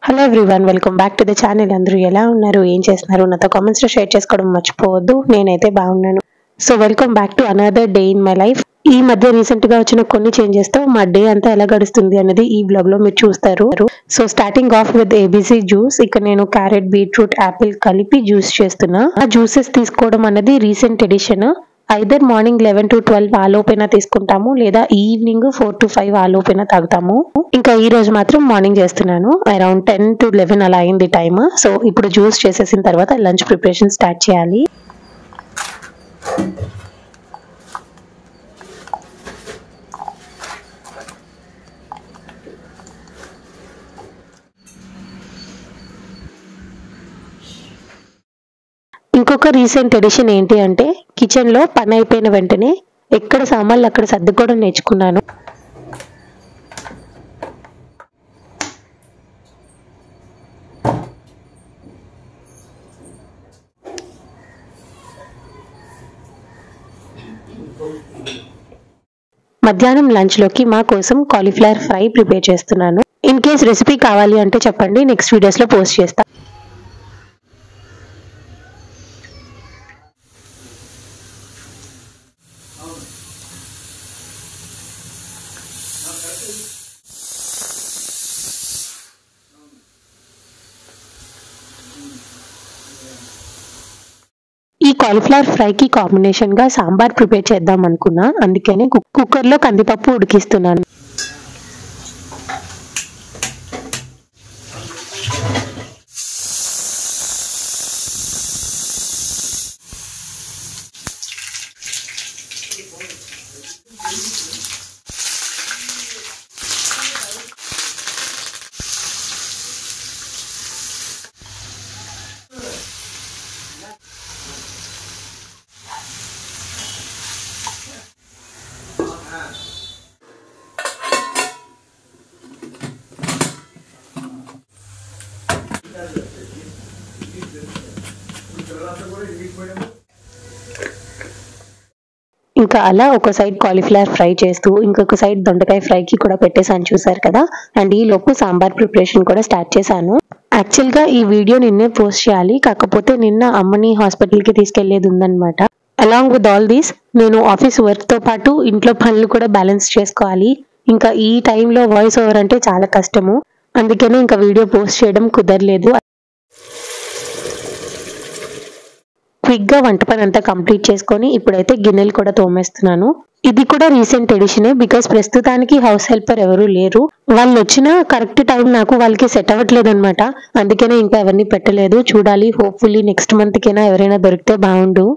Hello everyone, welcome back to the channel. అందరూ ఎలా ఉన్నారు, ఏం చేస్తున్నారు? నాతో కామెంట్స్ లో షేర్ చేసుకోవడం మర్చిపోవద్దు. నేనైతే బాగున్నాను. So welcome back to another day in my life. ఈ మధ్య రీసెంట్ గా వచ్చిన కొన్ని చేంజెస్ తో మా డే అంతా ఎలా గడుస్తుంది అనేది ఈ బ్లాగ్ లో మీరు చూస్తారు. So starting off with ABC juice. ఇక్కడ నేను క్యారెట్, బీట్రూట్, యాపిల్ కలిపి జ్యూస్ చేస్తున్నా. ఆ జ్యూసెస్ తీసుకోవడం అనేది recent edition. Either morning 11 to 12 ఆలోపైన తీసుకుంటాము, లేదా ఈవినింగ్ 4 to 5 ఆలోపైన తాగుతాము. ఇంకా ఈ రోజు మాత్రం మార్నింగ్ చేస్తున్నాను. అరౌండ్ 10 to 11 అలా అయింది టైమ్. సో ఇప్పుడు జ్యూస్ చేసేసిన తర్వాత లంచ్ ప్రిపరేషన్ స్టార్ట్ చేయాలి. ఇంకొక రీసెంట్ ఎడిషన్ ఏంటి అంటే, కిచెన్ లో పని అయిపోయిన వెంటనే ఎక్కడ సామాన్లు అక్కడ సర్దుకోవడం నేర్చుకున్నాను. మధ్యాహ్నం లంచ్ లోకి మా కోసం కాలీఫ్లవర్ ఫ్రై ప్రిపేర్ చేస్తున్నాను. ఇన్ కేస్ రెసిపీ కావాలి అంటే చెప్పండి, నెక్స్ట్ వీడియోస్ లో పోస్ట్ చేస్తా. ఈ కాలీఫ్లవర్ ఫ్రైకి కాంబినేషన్ గా సాంబార్ ప్రిపేర్ చేద్దాం అనుకున్నా. అందుకనే కుక్కర్ లో కందిపప్పు ఉడికిస్తున్నాను. ఇంకా అలా ఒక సైడ్ కాలీఫ్లవర్ ఫ్రై చేస్తూ ఇంకొక సైడ్ దొండకాయ ఫ్రైకి కూడా పెట్టేసాను, చూసారు కదా. అండ్ ఈ లోపు సాంబార్ ప్రిపరేషన్ కూడా స్టార్ట్ చేశాను. యాక్చువల్ గా ఈ వీడియో నిన్నే పోస్ట్ చేయాలి, కాకపోతే నిన్న అమ్మని హాస్పిటల్ కి తీసుకెళ్లేది ఉందన్నమాట. అలాంగ్ విత్ ఆల్ దీస్ నేను ఆఫీస్ వర్క్ తో పాటు ఇంట్లో పనులు కూడా బ్యాలెన్స్ చేసుకోవాలి. ఇంకా ఈ టైంలో వాయిస్ ఓవర్ అంటే చాలా కష్టము, అందుకనే ఇంకా వీడియో పోస్ట్ చేయడం కుదరలేదు. క్విక్ గా వంట పని అంతా కంప్లీట్ చేసుకొని ఇప్పుడైతే గిన్నెలు కూడా తోమేస్తున్నాను. ఇది కూడా రీసెంట్ ఎడిషనే, బికాస్ ప్రస్తుతానికి హౌస్ హెల్పర్ ఎవరు లేరు. వాళ్ళు వచ్చిన కరెక్ట్ టైం నాకు వాళ్ళకి సెట్ అవ్వట్లేదు అనమాట. అందుకనే ఇంకా ఎవరిని పెట్టలేదు. చూడాలి, హోప్ఫుల్లీ నెక్స్ట్ మంత్ కైనా ఎవరైనా దొరికితే బాగుండు.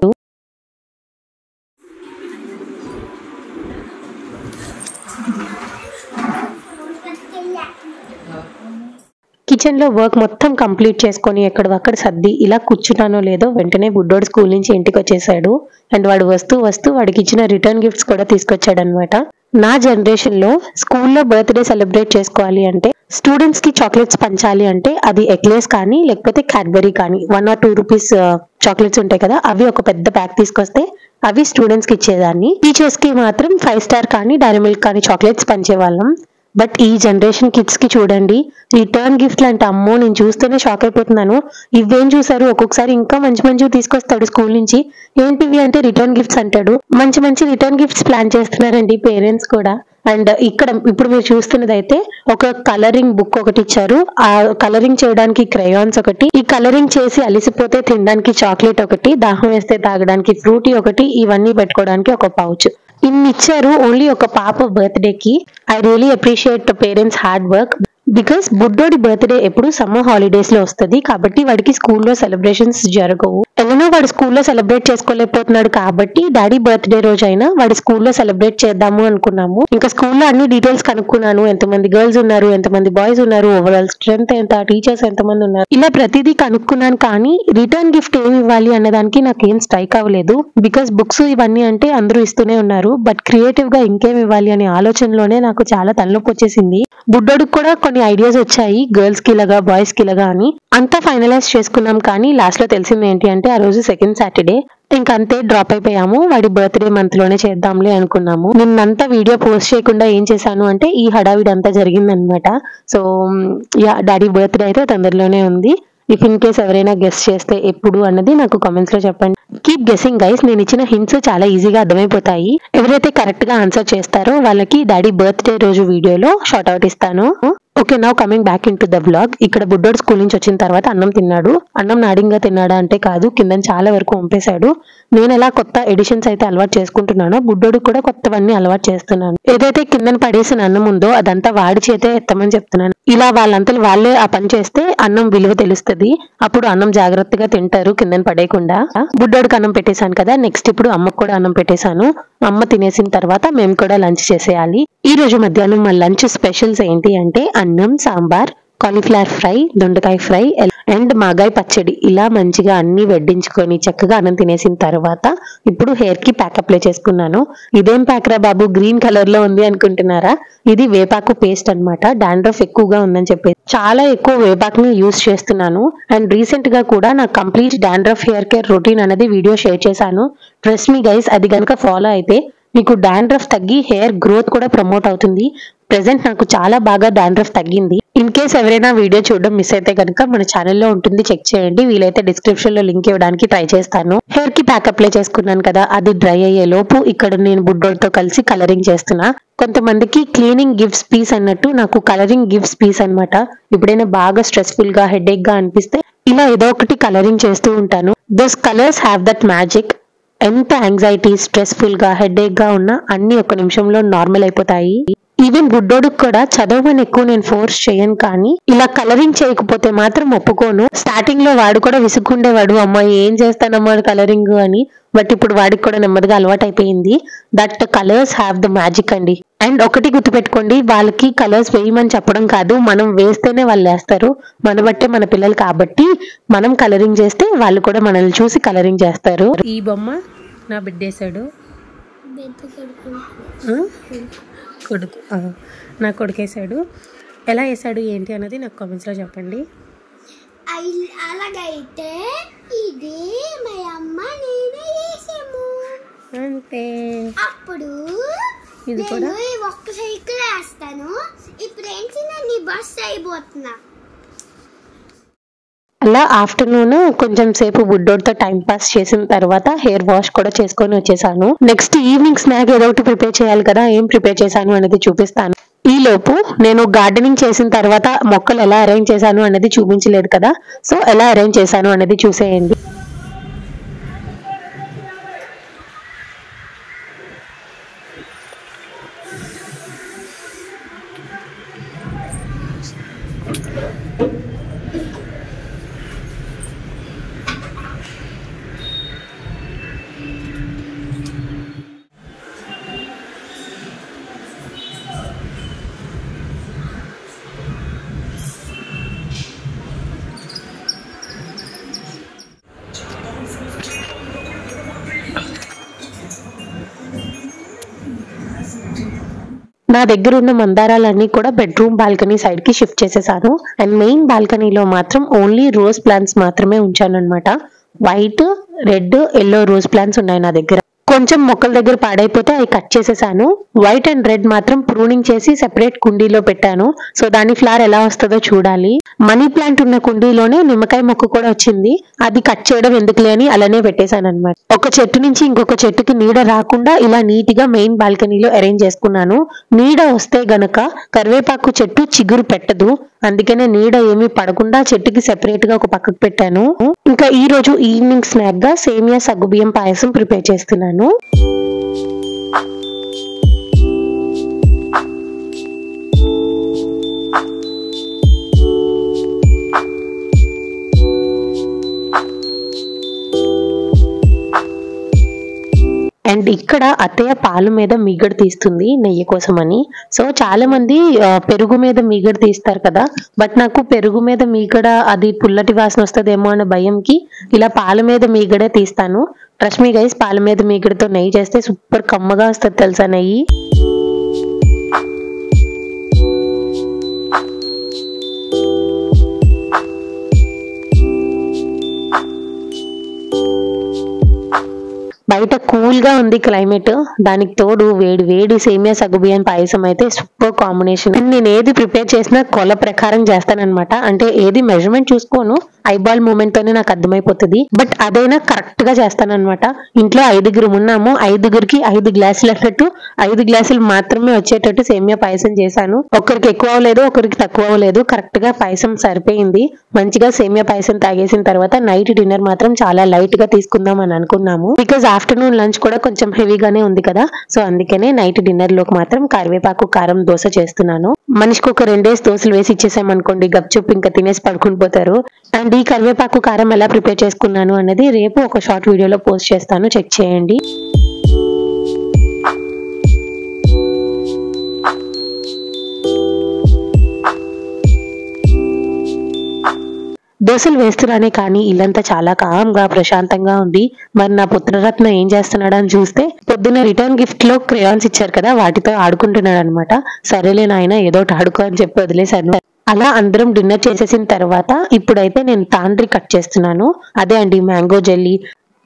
కిచెన్ లో వర్క్ మొత్తం కంప్లీట్ చేసుకొని ఎక్కడక్కడ సర్ది ఇలా కూర్చున్నానో లేదో వెంటనే బుడ్డోడు స్కూల్ నుంచి ఇంటికి వచ్చేసాడు. అండ్ వాడు వస్తూ వాడికి ఇచ్చిన రిటర్న్ గిఫ్ట్స్ కూడా తీసుకొచ్చాడు అనమాట. నా జనరేషన్ లో స్కూల్లో బర్త్డే సెలబ్రేట్ చేసుకోవాలి అంటే, స్టూడెంట్స్ కి చాక్లెట్స్ పంచాలి అంటే అది ఎక్లేస్ కానీ లేకపోతే క్యాడ్బరీ కానీ 1 or 2 రూపీస్ చాక్లెట్స్ ఉంటాయి కదా, అవి ఒక పెద్ద ప్యాక్ తీసుకొస్తే అవి స్టూడెంట్స్ కి ఇచ్చేదాన్ని. టీచర్స్ కి మాత్రం 5 స్టార్ కానీ డైరీ మిల్క్ కానీ చాక్లెట్స్ పంచేవాళ్ళం. బట్ ఈ జనరేషన్ కిడ్స్ కి చూడండి, రిటర్న్ గిఫ్ట్లు అంటే అమ్మో, నేను చూస్తేనే షాక్ అయిపోతున్నాను. ఇవేం చూసారు, ఒక్కొక్కసారి ఇంకా మంచి తీసుకొస్తాడు స్కూల్ నుంచి. ఏంటివి అంటే రిటర్న్ గిఫ్ట్స్ అంటాడు. మంచి రిటర్న్ గిఫ్ట్స్ ప్లాన్ చేస్తున్నారండి పేరెంట్స్ కూడా. అండ్ ఇక్కడ ఇప్పుడు మీరు చూస్తున్నది అయితే ఒక కలరింగ్ బుక్ ఒకటి ఇచ్చారు. ఆ కలరింగ్ చేయడానికి క్రేయాన్స్ ఒకటి, ఈ కలరింగ్ చేసి అలిసిపోతే తినడానికి చాక్లెట్ ఒకటి, దాహం వేస్తే తాగడానికి ఫ్రూటీ ఒకటి, ఇవన్నీ పెట్టుకోవడానికి ఒక పౌచ్. ఇన్ని ఇచ్చారు ఓన్లీ ఒక పాప బర్త్డే కి. I really appreciate parents hard work. Because బుడ్డోడి బర్త్డే ఎప్పుడు సమ్మర్ హాలిడేస్ లో వస్తుంది, కాబట్టి వాడికి స్కూల్లో సెలబ్రేషన్స్ జరగవు. ఎలానో వాడు స్కూల్లో సెలబ్రేట్ చేసుకోలేకపోతున్నాడు, కాబట్టి డాడీ బర్త్డే రోజు అయినా వాడి స్కూల్లో సెలబ్రేట్ చేద్దాము అనుకున్నాము. ఇంకా స్కూల్లో అన్ని డీటెయిల్స్ కనుక్కున్నాను, ఎంతమంది గర్ల్స్ ఉన్నారు, ఎంతమంది బాయ్స్ ఉన్నారు, ఓవరాల్ స్ట్రెంత్ ఎంత, టీచర్స్ ఎంతమంది ఉన్నారు, ఇలా ప్రతిదీ కనుక్కున్నాను. కానీ రిటర్న్ గిఫ్ట్ ఏమి ఇవ్వాలి అన్నదానికి నాకేం స్ట్రైక్ అవ్వలేదు. బికాస్ బుక్స్ ఇవన్నీ అంటే అందరూ ఇస్తూనే ఉన్నారు, బట్ క్రియేటివ్ గా ఇంకేం ఇవ్వాలి అనే ఆలోచనలోనే నాకు చాలా తలనొప్పి వచ్చేసింది. బుడ్డోడికి కూడా కొన్ని ఐడియాస్ వచ్చాయి, గర్ల్స్ కి ఇలాగా బాయ్స్ కి ఇలాగా అని. అంతా ఫైనలైజ్ చేసుకున్నాం, కానీ లాస్ట్ లో తెలిసింది ఏంటి అంటే ఆ రోజు సెకండ్ సాటర్డే. ఇంకంతే డ్రాప్ అయిపోయాము. వాడి బర్త్డే మంత్ లోనే చేద్దాంలే అనుకున్నాము. నిన్నంతా వీడియో పోస్ట్ చేయకుండా ఏం చేశాను అంటే ఈ హడావిడి అంతా జరిగిందనమాట. సో యా, డాడీ బర్త్డే అయితే తొందరలోనే ఉంది. ఇఫ్ ఇన్ కేస్ ఎవరైనా గెస్ చేస్తే ఎప్పుడు అన్నది నాకు కామెంట్స్ లో చెప్పండి. Keep guessing guys. నేను ఇచ్చిన హింట్స్ చాలా ఈజీగా అర్థమైపోతాయి. ఎవరైతే కరెక్ట్ గా ఆన్సర్ చేస్తారో వాళ్ళకి డాడీ బర్త్డే రోజు వీడియోలో షార్ట్ అవుట్ ఇస్తాను. Okay, now coming back in to the vlog. ఇక్కడ బుడ్డోడు స్కూల్ నుంచి వచ్చిన తర్వాత అన్నం తిన్నాడు. అన్నం నాడింగా తిన్నాడా అంటే కాదు, కింద చాలా వరకు పంపేశాడు. నేను ఎలా కొత్త ఎడిషన్స్ అయితే అలవాటు చేసుకుంటున్నానో బుడ్డోడు కూడా కొత్తవన్నీ అలవాటు చేస్తున్నాను. ఏదైతే కిందన పడేసిన అన్నం ఉందో అదంతా వాడి చేతే ఎత్తమని చెప్తున్నాను. ఇలా వాళ్ళంతలు వాళ్ళే ఆ పని చేస్తే అన్నం విలువ తెలుస్తుంది. అప్పుడు అన్నం జాగ్రత్తగా తింటారు కిందన పడేయకుండా. బుడ్డోడికి అన్నం పెట్టేశాను కదా, నెక్స్ట్ ఇప్పుడు అమ్మకు కూడా అన్నం పెట్టేశాను. అమ్మ తినేసిన తర్వాత మేము కూడా లంచ్ చేసేయాలి. ఈ రోజు మధ్యాహ్నం మా లంచ్ స్పెషల్స్ ఏంటి అంటే అన్నం, సాంబార్, కాలీఫ్లవర్ ఫ్రై, దొండకాయ ఫ్రై అండ్ మాగాయ పచ్చడి. ఇలా మంచిగా అన్ని వడ్డించుకొని చక్కగా అన్నం తినేసిన తర్వాత ఇప్పుడు హెయిర్ కి ప్యాక్ అప్లై చేసుకున్నాను. ఇదేం ప్యాక్ రా బాబు, గ్రీన్ కలర్ లో ఉంది అనుకుంటున్నారా? ఇది వేపాకు పేస్ట్ అన్నమాట. డాండ్రఫ్ ఎక్కువగా ఉందని చెప్పి చాలా ఎక్కువ వేపాక్ ని యూజ్ చేస్తున్నాను. అండ్ రీసెంట్ గా కూడా నా complete dandruff hair care routine అనేది వీడియో షేర్ చేశాను. ట్రస్ట్ మీ గైస్, అది కనుక ఫాలో అయితే మీకు డాండ్రఫ్ తగ్గి హెయిర్ గ్రోత్ కూడా ప్రమోట్ అవుతుంది. ప్రెసెంట్ నాకు చాలా బాగా డాండ్రఫ్ తగ్గింది. ఇన్ కేస్ ఎవరైనా వీడియో చూడడం మిస్ అయితే కనుక మన ఛానల్లో ఉంటుంది, చెక్ చేయండి. వీలైతే డిస్క్రిప్షన్ లో లింక్ ఇవ్వడానికి ట్రై చేస్తాను. హెయిర్ కి ప్యాక్ అప్లై చేసుకున్నాను కదా, అది డ్రై అయ్యే లోపు ఇక్కడ నేను బుడ్డోడితో కలిసి కలరింగ్ చేస్తున్నా. కొంతమందికి క్లీనింగ్ గివ్స్ పీస్ అన్నట్టు నాకు కలరింగ్ గివ్స్ పీస్ అన్నమాట. ఎప్పుడైనా బాగా స్ట్రెస్ఫుల్ గా హెడేక్ గా అనిపిస్తే ఇలా ఏదో ఒకటి కలరింగ్ చేస్తూ ఉంటాను. Those colours have that magic. ఎంత యాంగ్జైటీ, స్ట్రెస్ఫుల్ గా హెడేక్ గా ఉన్నా అన్ని ఒక నిమిషంలో నార్మల్ అయిపోతాయి. ఈవెన్ బుడ్డోడుకు కూడా చదవని ఎక్కువ నేను ఫోర్స్ చేయను, కానీ ఇలా కలరింగ్ చేయకపోతే మాత్రం ఒప్పుకోను. స్టార్టింగ్ లో వాడు కూడా విసుక్కుండేవాడు, అమ్మా ఏం చేస్తానమ్మా కలరింగ్ అని. బట్ ఇప్పుడు వాడికి కూడా నెమ్మదిగా అలవాటు అయిపోయింది. That colours have the magic అండి. అండ్ ఒకటి గుర్తుపెట్టుకోండి, వాళ్ళకి కలర్స్ వేయమని చెప్పడం కాదు, మనం వేస్తేనే వాళ్ళు వేస్తారు. మన బట్టే మన పిల్లలు కాబట్టి మనం కలరింగ్ చేస్తే వాళ్ళు కూడా మనల్ని చూసి కలరింగ్ చేస్తారు. ఈ బొమ్మ నా బిడ్డేశాడు, కొడుకు నా కొడుకేసాడు. ఎలా వేసాడు ఏంటి అన్నది నాకు కామెంట్స్లో చెప్పండి. అలాగైతే ఇది మా అమ్మ నేనే వేసాము అంతే. అప్పుడు ఇది కూడా ఒక్క సైకిల్ వేస్తాను. ఇప్పుడు ఏంటి నేను బస్ అయిపోతున్నా. అలా ఆఫ్టర్నూన్ కొంచెం సేపు బుడ్డోడితో టైం పాస్ చేసిన తర్వాత హెయిర్ వాష్ కూడా చేసుకొని వచ్చేసాను. నెక్స్ట్ ఈవినింగ్ స్నాక్ ఏదో ఒకటి ప్రిపేర్ చేయాలి కదా, ఏం ప్రిపేర్ చేశాను అనేది చూపిస్తాను. ఈ లోపు నేను గార్డెనింగ్ చేసిన తర్వాత మొక్కలు ఎలా అరేంజ్ చేశాను అనేది చూపించలేదు కదా, సో ఎలా అరేంజ్ చేశాను అనేది చూసేయండి. నా దగ్గర ఉన్న మందారాలన్నీ కూడా బెడ్రూమ్ బాల్కనీ సైడ్ కి షిఫ్ట్ చేసేసాను. అండ్ మెయిన్ బాల్కనీలో మాత్రం ఓన్లీ రోజ్ ప్లాంట్స్ మాత్రమే ఉంచాను అనమాట. White, red, yellow rose plants ఉన్నాయి నా దగ్గర. కొంచెం మొక్కల దగ్గర పాడైపోతే అవి కట్ చేసేసాను. వైట్ అండ్ రెడ్ మాత్రం ప్రూనింగ్ చేసి సెపరేట్ కుండీలో పెట్టాను. సో దాని ఫ్లవర్ ఎలా వస్తుందో చూడాలి. మనీ ప్లాంట్ ఉన్న కుండీలోనే నిమ్మకాయ మొక్క కూడా వచ్చింది. అది కట్ చేయడం ఎందుకులే అని అలానే పెట్టేశాను అనమాట. ఒక చెట్టు నుంచి ఇంకొక చెట్టుకి నీడ రాకుండా ఇలా నీట్ గా మెయిన్ బాల్కనీలో అరేంజ్ చేసుకున్నాను. నీడ వస్తే గనక కరివేపాకు చెట్టు చిగురు పెట్టదు, అందుకనే నీడ ఏమీ పడకుండా చెట్టుకి సెపరేట్ గా ఒక పక్కకు పెట్టాను. ఇంకా ఈ రోజు ఈవినింగ్ స్నాక్ గా సేమియా సగ్గుబియ్యం పాయసం ప్రిపేర్ చేస్తున్నాను. అండ్ ఇక్కడ అత్తయ్య పాలు మీద మీగడ తీస్తుంది నెయ్యి కోసం అని. సో చాలా మంది పెరుగు మీద మీగడ తీస్తారు కదా, బట్ నాకు పెరుగు మీద మీగడ అది పుల్లటి వాసన వస్తుందేమో అనే భయంకి ఇలా పాల మీద మీగడే తీస్తాను. ట్రస్ట్ మీ గైస్, పాల మీద మీగడతో నెయ్యి చేస్తే సూపర్ కమ్మగా వస్తుంది తెలుసా నెయ్యి. బయట కూల్ గా ఉంది క్లైమేట్, దానికి తోడు వేడి వేడి సేమియా సగ్గుబియ్యం పాయసం అయితే సూపర్ కాంబినేషన్. నేను ఏది ప్రిపేర్ చేసినా కొల ప్రకారం చేస్తానన్నమాట. అంటే ఏది మెజర్మెంట్ చూసుకోను, ఐబాల్ మూమెంట్ తోనే నాకు అర్థమైపోతుంది. బట్ అదైనా కరెక్ట్ గా చేస్తానన్నమాట. ఇంట్లో 5 ఉన్నాము, 5కి 5 గ్లాసులు అన్నట్టు 5 గ్లాసులు మాత్రమే వచ్చేటట్టు సేమియా పాయసం చేశాను. ఒకరికి ఎక్కువ అవ్వలేదు, ఒకరికి తక్కువ అవ్వలేదు, కరెక్ట్ గా పాయసం సరిపోయింది. మంచిగా సేమియా పాయసం తాగేసిన తర్వాత నైట్ డిన్నర్ మాత్రం చాలా లైట్ గా తీసుకుందాం అని అనుకున్నాము. బికాజ్ ఆఫ్టర్నూన్ లంచ్ కూడా కొంచెం హెవీగానే ఉంది కదా, సో అందుకనే నైట్ డిన్నర్ లోకి మాత్రం కరివేపాకు కారం దోశ చేస్తున్నాను. మనిషికి ఒక 2 దోశలు వేసి ఇచ్చేసామనుకోండి, గప్చుప్ ఇంకా తినేసి పడుకుని పోతారు. అండ్ ఈ కరివేపాకు కారం ఎలా ప్రిపేర్ చేసుకున్నాను అనేది రేపు ఒక షార్ట్ వీడియోలో పోస్ట్ చేస్తాను, చెక్ చేయండి. దోశలు వేస్తున్నానే కానీ ఇల్లంతా చాలా కామ్గా ప్రశాంతంగా ఉంది. మరి నా పుత్రరత్న ఏం చేస్తున్నాడు అని చూస్తే, పొద్దున్న రిటర్న్ గిఫ్ట్ లో క్రేయాన్స్ ఇచ్చారు కదా, వాటితో ఆడుకుంటున్నాడు అనమాట. సరేలే నాయన ఏదో ఒకటి ఆడుకో అని చెప్పి వదిలేశాను. అలా అందరం డిన్నర్ చేసేసిన తర్వాత ఇప్పుడైతే నేను తాండ్రి కట్ చేస్తున్నాను. అదే అండి మ్యాంగో జెల్లీ.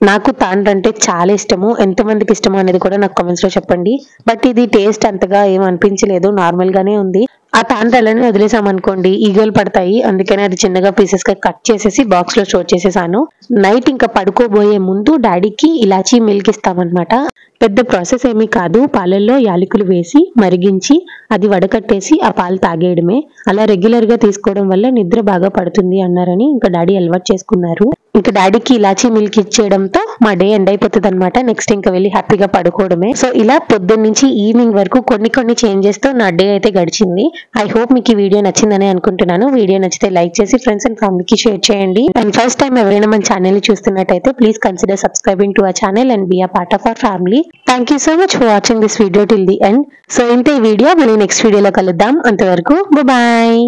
నాకు తాండ్రి అంటే చాలా ఇష్టము. ఎంతమందికి ఇష్టమో అనేది కూడా నాకు కామెంట్స్ లో చెప్పండి. బట్ ఇది టేస్ట్ అంతగా ఏం అనిపించలేదు, నార్మల్ గానే ఉంది. ఆ తాండ్రి అలానే వదిలేసామనుకోండి ఈగలు పడతాయి, అందుకని అది చిన్నగా పీసెస్ గా కట్ చేసేసి బాక్స్ లో స్టోర్ చేసేసాను. నైట్ ఇంకా పడుకోబోయే ముందు డాడీకి ఇలాచీ మిల్క్ ఇస్తామన్నమాట. పెద్ద ప్రాసెస్ ఏమీ కాదు, పాలల్లో యాలకులు వేసి మరిగించి అది వడకట్టేసి ఆ పాలు తాగేయడమే. అలా రెగ్యులర్ గా తీసుకోవడం వల్ల నిద్ర బాగా పడుతుంది అన్నారని ఇంకా డాడీ అలవాటు చేసుకున్నారు. ఇంకా డాడీకి ఇలాచీ మిల్క్ ఇచ్చేయడంతో మా డే ఎండ్ అయిపోతుంది అనమాట. నెక్స్ట్ ఇంకా వెళ్ళి హ్యాపీగా పడుకోవడమే. సో ఇలా పొద్దున్న నుంచి ఈవినింగ్ వరకు కొన్ని చేంజెస్ తో నా డే అయితే గడిచింది. ఐ హోప్ మీకు ఈ వీడియో నచ్చిందని అనుకుంటున్నాను. వీడియో నచ్చితే లైక్ చేసి ఫ్రెండ్స్ అండ్ ఫ్యామిలీకి షేర్ చేయండి. అండ్ ఫస్ట్ టైం ఎవరైనా మన ఛానల్ ని చూస్తున్నట్టయితే please consider subscribing to our channel and be a part of our family. Thank you so much for watching this video till the end. So ఇంతే ఈ video, మళ్ళీ next వీడియోలో కలుద్దాం. అంతవరకు బాయ్.